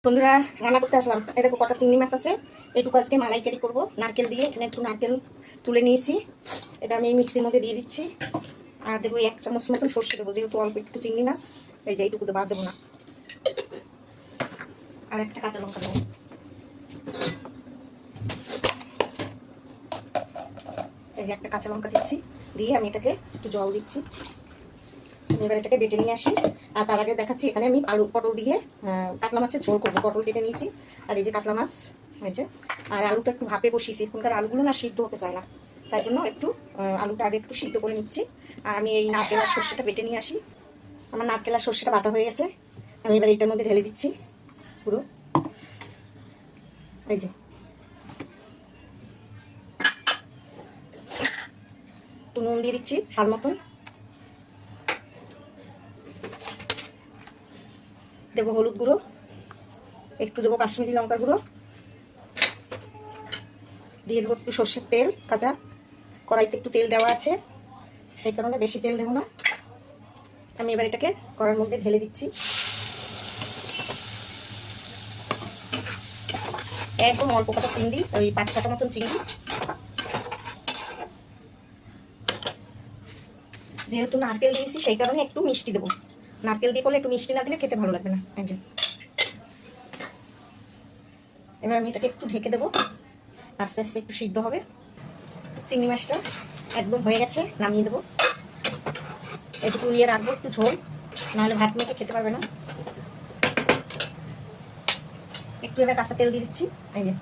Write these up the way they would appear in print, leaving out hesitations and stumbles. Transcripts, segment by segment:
বন্ধুরা রান্না করতে আসলাম। এই দেখো কটা চিংড়ি মাছ আছে, এটুকু আজকে মালাইকারি করবো নারকেল দিয়ে। এখানে একটু নারকেল তুলে নিয়েছি, এটা আমি মিক্সির মধ্যে দিয়ে দিচ্ছি। আর দেবো 1 চামচ মতন সর্ষে দেবো, যেহেতু অল্প একটু চিংড়ি মাছ। এই যে এইটুকু বাদ দেবো না। আর একটা কাঁচা লঙ্কা দেবো। এই যে একটা কাঁচা লঙ্কা দিচ্ছি, দিয়ে আমি এটাকে একটু জল দিচ্ছি। এবার এটাকে বেটে নিয়ে আসি। আর তার আগে দেখাচ্ছি, এখানে আমি আলু পটল দিয়ে কাতলা মাছের ঝোল করবো। পটল কেটে নিয়েছি, আর এই যে কাতলা মাছ হয়েছে। আর আলুটা একটু ভাপে বসিয়েছি, এখনকার আলুগুলো না সিদ্ধ হতে চায় না, তাই জন্য একটু আলুটা আগে একটু সিদ্ধ করে নিচ্ছি। আর আমি এই নারকেল আর সর্ষেটা বেটে নিয়ে আসি। আমার নারকেল আর সর্ষেটা বাটা হয়ে গেছে, আমি এবার এটার মধ্যে ঢেলে দিচ্ছি পুরো। এই যে একটু নুন দিয়ে দিচ্ছি স্বাদ মতন, দেবো হলুদ গুঁড়ো, একটু দেবো কাশ্মীরি লঙ্কার গুঁড়ো, দিয়ে দেবো একটু সর্ষের তেল কাঁচা। কড়াইতে একটু তেল দেওয়া আছে, সেই কারণে বেশি তেল দেবো না। আমি এবার এটাকে কড়াইয়ের মধ্যে ঢেলে দিচ্ছি। একদম অল্প কটা চিংড়ি, ওই 5-6টা মতন চিংড়ি। যেহেতু নারকেল দিয়েছি সেই কারণে একটু মিষ্টি দেবো। নারকেল দিয়ে করলে একটু মিষ্টি না দিলে খেতে ভালো লাগবে না। এবার আমি এটাকে একটু ঢেকে দেবো, আস্তে আস্তে একটু সিদ্ধ হবে। চিংড়ি মাছটা একদম হয়ে গেছে, নামিয়ে দেবো। একটু নিয়ে রাখবো একটু ঝোল, নাহলে ভাত মেখে খেতে পারবে না। একটু এবার কাঁচা তেল দিয়ে দিচ্ছি। এই যে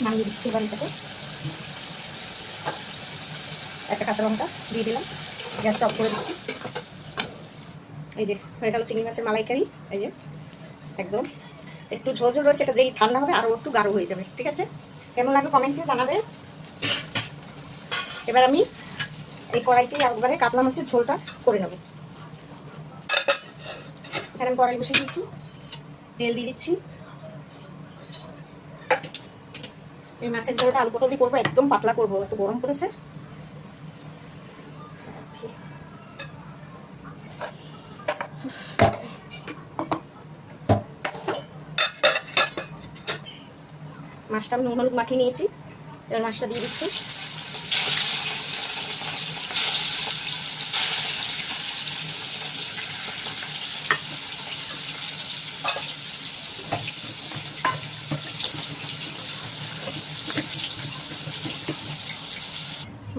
নামিয়ে দিচ্ছি। এবার এটাকে একটা কাঁচা লঙ্কা দিয়ে দিলাম, গ্যাসটা অফ করে দিচ্ছি। এই যে হয়ে গেল চিংড়ি মাছের মালাইকারি। এই যে একদম একটু ঝোল ঝোল রয়েছে, এটা যেই ঠান্ডা হবে আরও একটু গাঢ় হয়ে যাবে। ঠিক আছে, কেমন লাগবে কমেন্টে জানাবে। এবার আমি এই কড়াইতে একবারে কাতলা মাছের ঝোলটা করে নেব। এখানে আমি কড়াই বসিয়ে দিচ্ছি, তেল দিয়ে দিচ্ছি। এই মাছের ঝোলটা আলু পটল দিয়ে করবো, একদম পাতলা করবো, এত গরম পড়েছে। মাছটা আমি নুন হলুদ মাখিয়ে নিয়েছি, এবার মাছটা দিয়ে দিচ্ছি।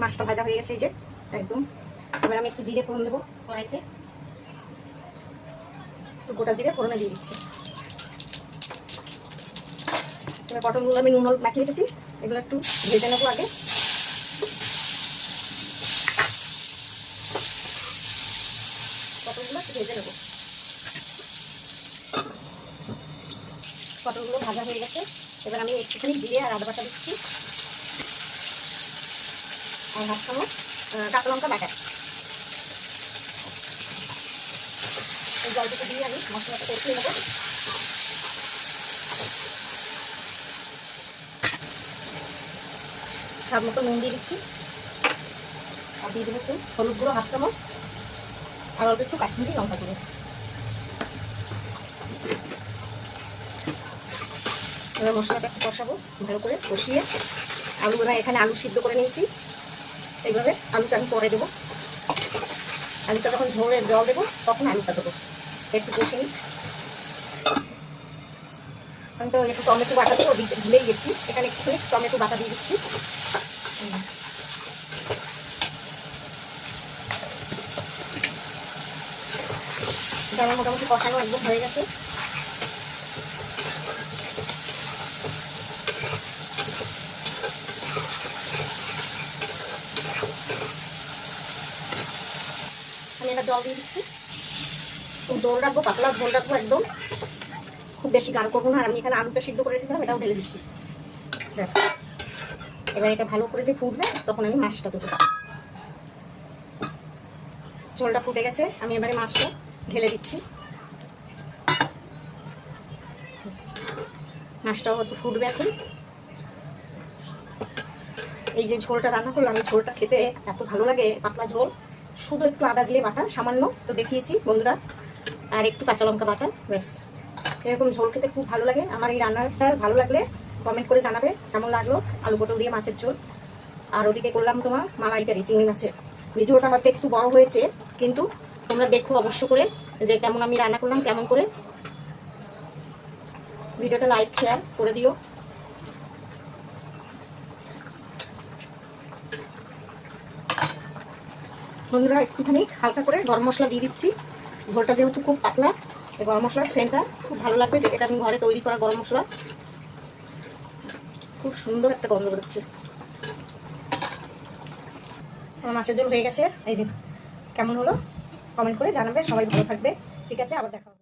মাছটা ভাজা হয়ে গেছে এই যে একদম। এবার আমি একটু জিরে ফোড়ন দেবো কড়াইতে, একটু গোটা জিরে ফোড়নে দিয়ে দিচ্ছি। এবার পটলগুলো আমি নুন হলুদ মাখিয়ে রেখেছি, এগুলো একটু ভেজে নেবো আগে। পটলগুলো একটু ভেজে নেবো। পটলগুলো ভাজা হয়ে গেছে, এবার আমি একটুখানি জিরে আর আদা বাটা দিচ্ছি, আর 1/2 চামচ কাঁচা লঙ্কা বাটা। এই জলটাকে দিয়ে আমি মশলাটা কষিয়ে নেবো। স্বাদ মতো নুন দিয়ে দিচ্ছি, আর দিয়ে দেবো একটু হলুদ গুঁড়ো 1/2 চামচ, আর অল্প একটু কাশ্মীরি লঙ্কা গুঁড়ো। এবার মশলাটা একটু কষাবো, ভালো করে কষিয়ে আলুগুলো এখানে আলু সিদ্ধ করে নিয়েছি, এইভাবে আলুটা আমি পরে দেবো। আলুটা যখন ঝোলের জল দেবো তখন আলুটা দেবো, একটু কষিয়ে। আমি তো একটু টমেটো বাটা দেবো, ভুলেই গেছি, এখানে একটু টমেটো বাটা দিয়ে দিচ্ছি। আমার মোটামুটি কষানো একদম হয়ে গেছে। আমি এবার জল দিয়ে দিচ্ছি, খুব ঝোল রাখবো, পাতলা ঝোল রাখবো একদম, খুব বেশি গাঢ় করবো না। আর আমি এখানে আলুটা সিদ্ধ করে রেখেছিলাম, এটাও ঢেলে দিচ্ছি। ব্যাস, এবার এটা ভালো করে যে ফুটবে তখন আমি মাছটা দেবো। ঝোলটা ফুটে গেছে, আমি এবারে মাছটা ঢেলে দিচ্ছি। মাছটাও একটু ফুটবে এখন। এই যে ঝোলটা রান্না করলাম, এই ঝোলটা খেতে এত ভালো লাগে, পাতলা ঝোল, শুধু একটু আদা জিরে বাটা সামান্য তো দেখিয়েছি বন্ধুরা, আর একটু কাঁচা লঙ্কা বাটা, ব্যাস। এরকম ঝোল খেতে খুব ভালো লাগে। আমার এই রান্নাটা ভালো লাগলে কমেন্ট করে জানাবে কেমন লাগলো, আলু পটল দিয়ে মাছের ঝোল। আর ওদিকে করলাম তোমার মালাইকারি চিংড়ি মাছের। ভিডিওটা হয়তো একটু বড় হয়েছে, কিন্তু তোমরা দেখো অবশ্য করে যে কেমন আমি রান্না করলাম, কেমন করে। ভিডিওটা লাইক শেয়ার করে দিও। বন্ধুরা একটুখানি হালকা করে গরম মশলা দিয়ে দিচ্ছি, ঝোলটা যেহেতু খুব পাতলা, এই গরম মশলার সেন্টটা খুব ভালো লাগবে, যে এটা আমি ঘরে তৈরি করা গরম মশলা, খুব সুন্দর একটা গন্ধ বেরোচ্ছে। আমার মাছের ঝোল হয়ে গেছে, এই যে কেমন হলো কমেন্ট করে জানাবে। সবাই ভালো থাকবে, ঠিক আছে, আবার দেখা হবে।